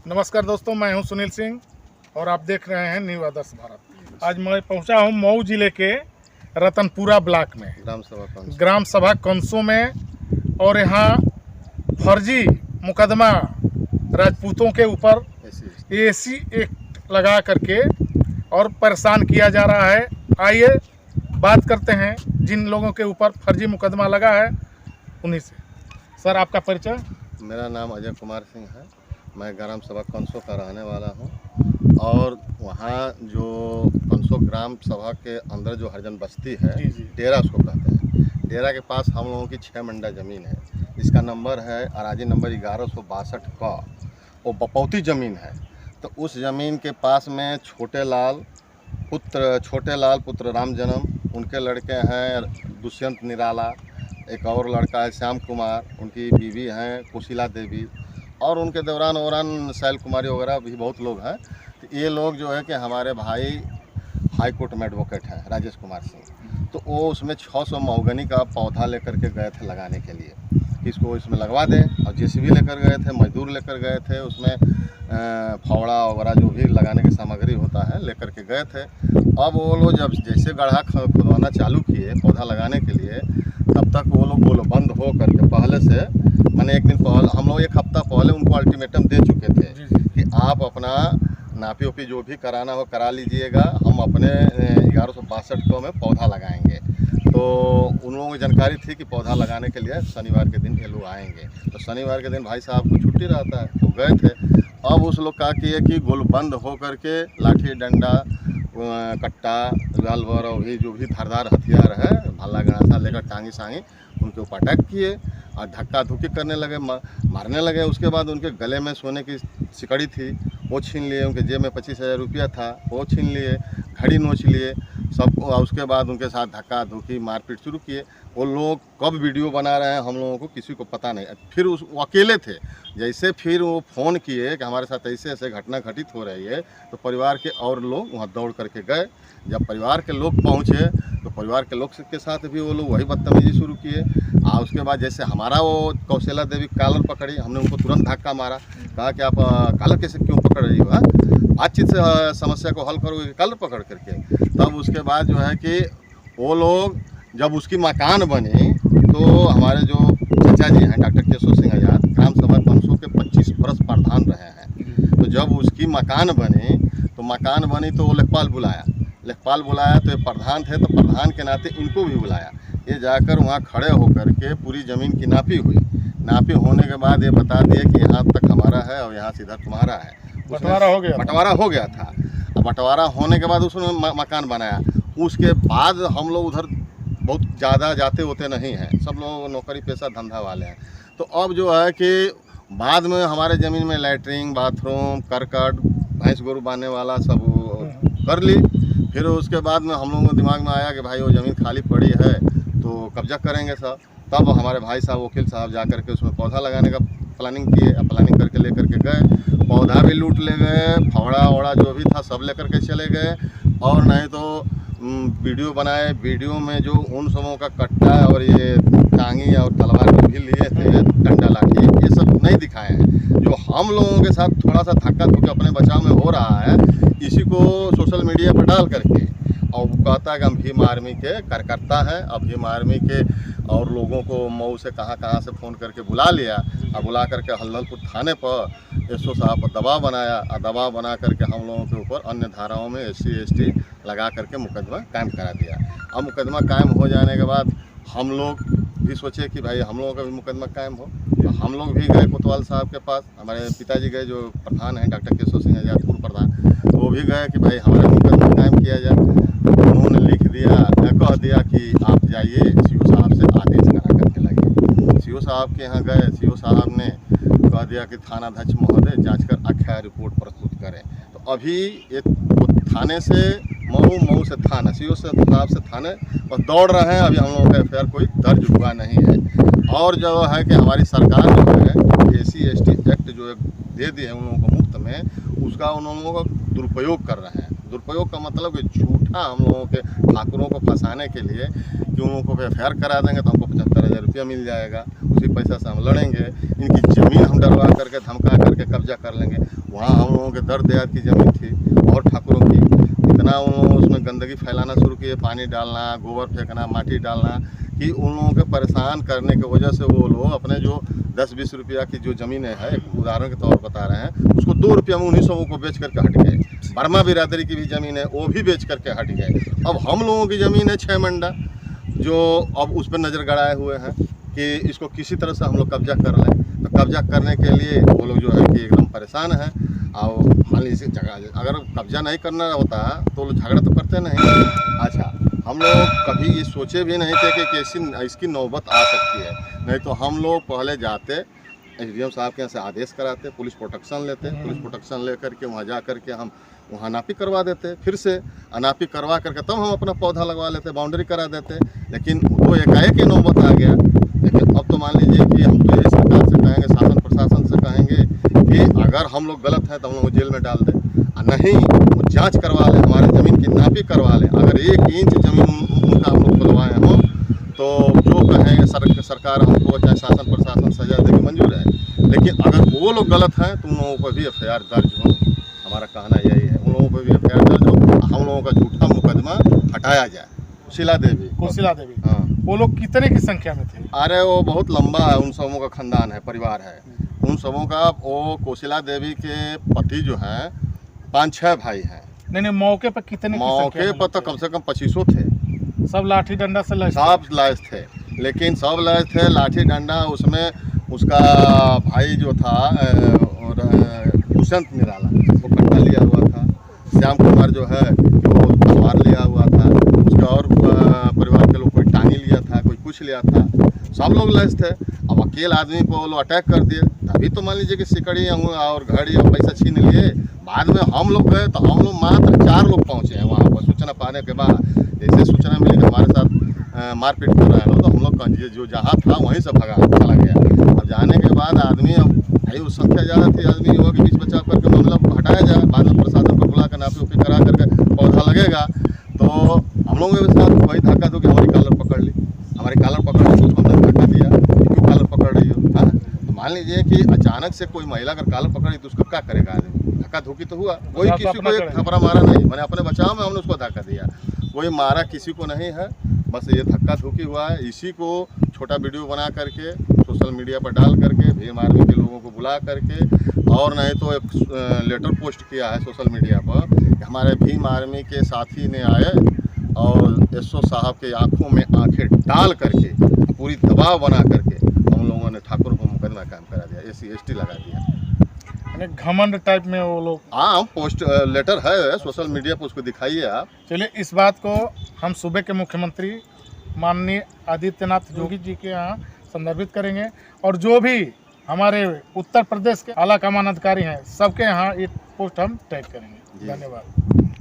नमस्कार दोस्तों, मैं हूं सुनील सिंह और आप देख रहे हैं न्यू आदर्श भारत। आज मैं पहुंचा हूं मऊ जिले के रतनपुरा ब्लॉक में ग्राम सभा कंसों में, और यहां फर्जी मुकदमा राजपूतों के ऊपर एसी एक्ट लगा करके और परेशान किया जा रहा है। आइए बात करते हैं जिन लोगों के ऊपर फर्जी मुकदमा लगा है उन्हीं से। सर, आपका परिचय? मेरा नाम अजय कुमार सिंह है। मैं ग्राम सभा कंसों का रहने वाला हूं और वहाँ जो कंसों ग्राम सभा के अंदर जो हरिजन बस्ती है, डेरा उसको कहते हैं। डेरा के पास हम लोगों की 6 मंडा ज़मीन है। इसका नंबर है अराजी नंबर 1162 का। वो बपौती ज़मीन है। तो उस ज़मीन के पास में छोटे लाल पुत्र राम जन्म, उनके लड़के हैं दुष्यंत निराला, एक और लड़का है श्याम कुमार, उनकी बीवी हैं कुशीला देवी, और उनके दौरान शैल कुमारी वगैरह भी बहुत लोग हैं। तो ये लोग जो है कि हमारे भाई हाई कोर्ट में एडवोकेट हैं राजेश कुमार सिंह। तो वो उसमें 600 महोगनी का पौधा लेकर के गए थे लगाने के लिए कि इसको इसमें लगवा दें, और जेसीबी लेकर गए थे, मजदूर लेकर गए थे, उसमें फावड़ा वगैरह जो भी लगाने की सामग्री होता है लेकर के गए थे। अब वो लोग जब जैसे गड्ढा खुदवाना चालू किए पौधा लगाने के लिए, तब तक वो लोग बंद हो करके पहले से, मैंने एक दिन पहले, हम लोग एक हफ्ता पहले उनको अल्टीमेटम दे चुके थे कि आप अपना नापी ओपी जो भी कराना हो करा लीजिएगा, हम अपने 1162 को में पौधा लगाएंगे। तो उन लोगों को जानकारी थी कि पौधा लगाने के लिए शनिवार के दिन ये लोग आएंगे। तो शनिवार के दिन भाई साहब को छुट्टी रहता है, तो गए थे। अब उस लोग का किए कि गोलबंद हो करके लाठी डंडा कट्टा रिवाल्वर और भी जो भी धारदार हथियार है, भाला गणासा लेकर टांगी सांगी उनके ऊपर अटैक किए और धक्का धुक्की करने लगे, मारने लगे। उसके बाद उनके गले में सोने की सिकड़ी थी, वो छीन लिए। उनके जेब में 25,000 रुपया था, वो छीन लिए। घड़ी नोच लिए सबको। उसके बाद उनके साथ धक्का धुक्की मारपीट शुरू किए। वो लोग कब वीडियो बना रहे हैं हम लोगों को किसी को पता नहीं। फिर वो अकेले थे। जैसे फिर वो फ़ोन किए कि हमारे साथ ऐसे ऐसे घटना घटित हो रही है, तो परिवार के और लोग वहाँ दौड़ करके गए। जब परिवार के लोग पहुँचे तो परिवार के लोग के साथ भी वो लोग वही बदतमीजी शुरू किए। और उसके बाद जैसे हमारा वो कौशल्या देवी कॉलर पकड़ी, हमने उनको तुरंत धक्का मारा, कहा कि आप कॉलर कैसे क्यों पकड़ रही हो, बातचीत से समस्या को हल करोगे, कॉलर पकड़ करके। तब उसके बाद जो है कि वो लोग जब उसकी मकान बनी, तो हमारे जो चाचा जी हैं डॉक्टर केशव सिंह आजाद, ग्राम सभा कंसों के 25 बरस प्रधान रहे हैं। तो जब उसकी मकान बनी तो वो लेखपाल बुलाया। तो ये प्रधान थे, तो प्रधान के नाते इनको भी बुलाया। ये जाकर वहाँ खड़े होकर के पूरी ज़मीन की नापी हुई। नापी होने के बाद ये बता दिए कि यहाँ तक हमारा है और यहाँ से इधर तुम्हारा है। बंटवारा हो गया था। अब बंटवारा होने के बाद उसने मकान बनाया। उसके बाद हम लोग उधर बहुत ज़्यादा जाते होते नहीं हैं, सब लोग नौकरी पेशा धंधा वाले हैं। तो अब जो है कि बाद में हमारे ज़मीन में लैट्रिन बाथरूम करकट भैंस गोरू बांधने वाला सब कर ली। फिर उसके बाद में हम लोगों को दिमाग में आया कि भाई वो ज़मीन खाली पड़ी है तो कब्जा करेंगे सब। तब हमारे भाई साहब वकील साहब जा करके उसमें पौधा लगाने का प्लानिंग किए। प्लानिंग करके लेकर के गए, पौधा भी लूट ले गए, फावड़ा वड़ा जो भी था सब लेकर के चले गए। और नहीं तो वीडियो बनाए, वीडियो में जो उन सबों का कट्टा और ये टांगी और तलवार भी लिए थे, डंडा लाठी, ये सब नहीं दिखाए हैं। जो हम लोगों के साथ थोड़ा सा धक्का धुक्का अपने बचाव में हो रहा है, इसी को सोशल मीडिया पर डाल करके, और वो कहता है कि हम भीम आर्मी के कार्यकर्ता हैं। अब भीम आर्मी के और लोगों को मऊ से कहाँ से फ़ोन करके बुला लिया, और बुला करके हल्दलपुर थाने पर एसओ साहब पर दबाव बनाया, और दबाव बना करके हम लोगों के ऊपर अन्य धाराओं में SC ST लगा करके मुकदमा कायम करा दिया। अब मुकदमा कायम हो जाने के बाद हम लोग भी सोचे कि भाई हम लोगों का भी मुकदमा कायम हो। तो हम लोग भी गए कोतवाल साहब के पास। हमारे पिताजी गए जो प्रधान हैं डॉक्टर केशव सिंह आजाद पूर्व प्रधान, तो वो भी गए कि भाई हमारा मुकदमा कायम किया जाए। उन्होंने लिख दिया, कह दिया कि आप जाइए CO साहब से आदेश करा करके लाइए। CO साहब के यहाँ गए, CO साहब ने कह दिया कि थानाध्यक्ष महोदय जांच कर आख्या रिपोर्ट प्रस्तुत करें। तो अभी एक थाने से मऊ से थाना, CO साहब से थाने और दौड़ रहे हैं। अभी हम लोगों का FIR कोई दर्ज हुआ नहीं है। और जो है कि हमारी सरकार जो है SC ST एक्ट जो दे दी है उन लोगों को मुफ्त में, उसका उन लोगों का दुरुपयोग कर रहे हैं। दुरुपयोग का मतलब कि झूठा हम लोगों के ठाकुरों को फंसाने के लिए कि उन लोगों को FIR करा देंगे तो हमको 75,000 रुपया मिल जाएगा। उसी पैसा से हम लड़ेंगे, इनकी ज़मीन हम डरवा करके धमका करके कब्जा कर लेंगे। वहाँ हम लोगों के दर देहात की ज़मीन थी और ठाकुरों की, इतना उन लोगों उसमें गंदगी फैलाना शुरू किए, पानी डालना, गोबर फेंकना, माटी डालना, कि उन लोगों के परेशान करने की वजह से वो लोग अपने जो 10-20 रुपया की जो ज़मीन है, एक उदाहरण के तौर पर बता रहे हैं, उसको 2 रुपया में उन्हीं सबों को बेच करके हट गए। बर्मा बिरादरी की भी ज़मीन है, वो भी बेच करके हट गए। अब हम लोगों की ज़मीन है 6 मंडा, जो अब उस पर नज़र गड़ाए हुए हैं कि इसको किसी तरह से हम लोग कब्जा कर लें। तो कब्जा करने के लिए वो लोग जो है कि एकदम परेशान हैं। और मान लीजिए जगह अगर कब्जा नहीं करना होता तो लोग झगड़ा तो करते नहीं। अच्छा, हम लोग कभी ये सोचे भी नहीं थे कि कैसी इसकी नौबत आ सकती है। नहीं तो हम लोग पहले जाते एसडीएम साहब के यहाँ से आदेश कराते, पुलिस प्रोटेक्शन लेते, पुलिस प्रोटेक्शन ले करके वहाँ जा करके हम वहाँ नापी करवा देते, फिर से अनापी करवा करके तब हम अपना पौधा लगवा लेते, बाउंड्री करा देते। लेकिन वो एकाएक ही नौबत आ गया। लेकिन अब तो मान लीजिए कि हम तो ये सरकार से कहेंगे, शासन प्रशासन से कहेंगे कि अगर हम लोग गलत हैं तो हम लोग जेल में डाल दें, नहीं वो जांच करवा लें, हमारे ज़मीन की नापी करवा लें। अगर 1 इंच ज़मीन उनका हम लोग खुलवाए हों तो जो कहेंगे सरकार हमको चाहे शासन प्रशासन सजा देगी, मंजूर है। लेकिन अगर वो लोग गलत हैं तो उन लोगों पर भी FIR दर्ज हो। हमारा कहना यही है, उन लोगों पर भी FIR दर्ज हो, हम लोगों का झूठा मुकदमा हटाया जाए। कोशिला देवी, हाँ, वो लोग कितने की संख्या में थे? अरे वो बहुत लंबा है, उन सबों का खानदान है, परिवार है उन सबों का। वो कोशिला देवी के पति जो हैं 5-6 भाई हैं। नहीं, मौके पर कितने? मौके पर तो कम से कम 25 थे। सब लाठी डंडा से लैस? सब लैस थे, लेकिन सब लैस थे लाठी डंडा। उसमें उसका भाई जो था दुष्यंत निराला, वो कट्टा लिया हुआ था। श्याम कुमार जो है वो तलवार लिया हुआ था। उसका और परिवार के लोग कोई टांगी लिया था, कोई कुछ लिया था। सब लोग लैस थे। अब अकेले आदमी को वो लोग अटैक कर दिए, तभी तो मान लीजिए कि सिकड़ी और घड़ी और पैसा छीन लिए। बाद में हम लोग गए तो हम लोग मात्र 4 लोग पहुँचे हैं वहाँ पर। सूचना पाने के बाद जैसे सूचना मिली कि हमारे साथ मारपीट हो रहा है, तो हम लोग जो जहाँ था वहीं से चला गया। अब जाने के बाद आदमी, अब भाई उस संख्या ज़्यादा थी, आदमी युवा के बीच बचाव करके मामला हटाया जाए। बाद में प्रशासन को बुला कर नापी उपी करा करके पौधा लगेगा। तो हम लोगों के साथ वही धक्का धुकी, हमारी कॉलर पकड़ ली तो उसको हमने धक्का दिया, क्यों कॉलर पकड़ रही हो? हाँ, तो मान लीजिए कि अचानक से कोई महिला अगर कॉलर पकड़ी तो उसको क्या करेगा आदमी? धक्का धुकी तो हुआ, कोई किसी को एक थपड़ा मारा नहीं। मैंने अपने बचाव में हमने उसको धक्का दिया, कोई मारा किसी को नहीं है, बस ये धक्का धुकी हुआ है। इसी को छोटा वीडियो बना करके सोशल मीडिया पर डाल करके भीम आर्मी के लोगों को बुला करके, और नहीं तो एक लेटर पोस्ट किया है सोशल मीडिया पर कि हमारे भीम आर्मी के साथी ने आए और एसओ साहब के आंखों में आंखें डाल करके पूरी दबाव बना करके हम लोगों ने ठाकुर को मुकदमा कायम करा दिया, SC ST लगा दिया। घमंड टाइप में वो लोग। हाँ, पोस्ट लेटर है सोशल मीडिया पर, उसको दिखाइए आप। चलिए, इस बात को हम सूबे के मुख्यमंत्री माननीय आदित्यनाथ योगी जी के यहाँ संदर्भित करेंगे, और जो भी हमारे उत्तर प्रदेश के आला कमान अधिकारी हैं सबके यहाँ ये पोस्ट हम टैग करेंगे। धन्यवाद।